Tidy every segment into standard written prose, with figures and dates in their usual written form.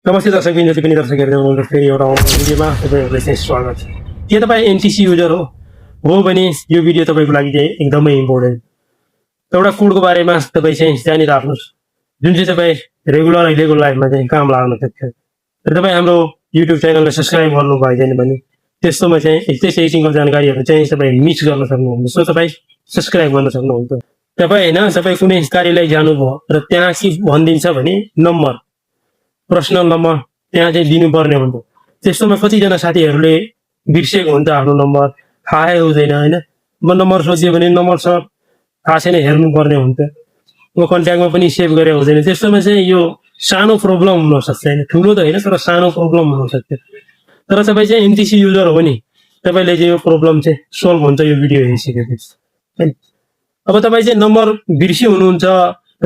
नमस्ते दर्शकबिन जति पनि दर्शकहरू फेरि एउटा भिडियोमा तपाईँहरूलाई चाहिँ स्वागत छ। के तपाईँ एनटिसी युजर हो भने यो भिडियो तपाईँको लागि चाहिँ एकदमै इम्पोर्टेन्ट। एउटा कोडको बारेमा तपाईँ चाहिँ जानिराख्नुहोस् जुन चाहिँ तपाईँ रेगुलर अहिलेको लाइफमा चाहिँ काम लाग्न सक्छ। र तपाईँ हाम्रो युट्युब च्यानललाई सब्सक्राइब गर्नु भएन भने त्यस्तोमा चाहिँ यस्तै टेक्निकल जानकारीहरू चाहिँ तपाईँ मिस गर्न सक्नुहुन्छ। सो तपाईँ सब्सक्राइब गर्न सक्नुहुन्छ। तपाईँ होइन तपाईँ कुनै कार्यालय जानुभयो र त्यहाँ के भनिदिन्छ भने नम्बर पर्सनल नम्बर त्यहाँ चाहिँ दिनुपर्ने हुन्छ। त्यस्तोमा कतिजना साथीहरूले बिर्सेको हुन्छ आफ्नो नम्बर, थाहै हुँदैन होइन। म नम्बर सोधियो भने नम्बर सर थाहा छैन हेर्नुपर्ने हुन्छ, म कन्ट्याक्टमा पनि सेभ गरेर हुँदैन। त्यस्तोमा चाहिँ यो सानो प्रब्लम हुनसक्छ होइन, ठुलो त होइन तर सानो प्रब्लम हुनसक्छ। तर तपाईँ चाहिँ एनटिसी युजर हो भने तपाईँले चाहिँ यो प्रब्लम चाहिँ सोल्भ हुन्छ यो भिडियो हेरिसकेपछि होइन। अब तपाईँ चाहिँ नम्बर बिर्सी हुनुहुन्छ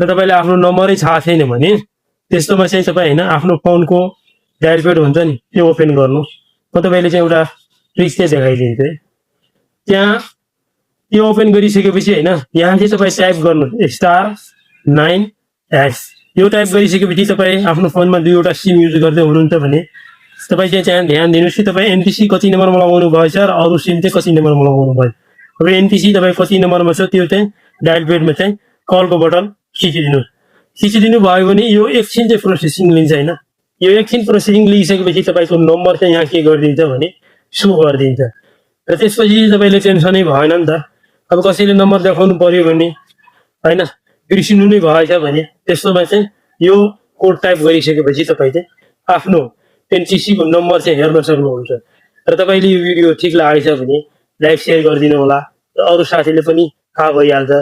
र तपाईँले आफ्नो नम्बरै थाहा छैन भने त्यस्तोमा चाहिँ तपाईँ होइन आफ्नो फोनको डायल प्याड हुन्छ नि त्यो ओपन गर्नु। म तपाईँले चाहिँ एउटा ट्रिक चाहिँ देखाइदिन्छु है। त्यहाँ त्यो ओपन गरिसकेपछि होइन यहाँ चाहिँ तपाईँ टाइप गर्नु *9# यो टाइप गरिसकेपछि तपाईँ आफ्नो फोनमा दुईवटा सिम युज गर्दै हुनुहुन्छ भने तपाईँ चाहिँ त्यहाँ ध्यान दिनुहोस् कि तपाईँ एनटिसी कति नम्बरमा लगाउनु भएछ र अरू सिम चाहिँ कति नम्बरमा लगाउनु भयो। अब एनटिसी तपाईँ कति नम्बरमा छ त्यो चाहिँ डायल प्याडमा चाहिँ कलको बटन खिचिदिनुहोस्। खिचिदिनु भयो भने यो एकछिन चाहिँ प्रोसेसिङ लिन्छ होइन। यो एकछिन प्रोसेसिङ लिइसकेपछि तपाईँको नम्बर चाहिँ यहाँ के गरिदिन्छ भने सो गरिदिन्छ र त्यसपछि तपाईँले टेन्सनै भएन नि त। अब कसैले नम्बर देखाउनु पर्यो भने होइन बिर्सिनु नै भएछ भने त्यस्तोमा चाहिँ यो कोड टाइप गरिसकेपछि तपाईँ चाहिँ आफ्नो एनटिसीको नम्बर चाहिँ हेर्न सक्नुहुन्छ। र तपाईँले यो भिडियो ठिक लागेछ भने लाइक सेयर गरिदिनु होला र अरू साथीले पनि थाहा भइहाल्छ।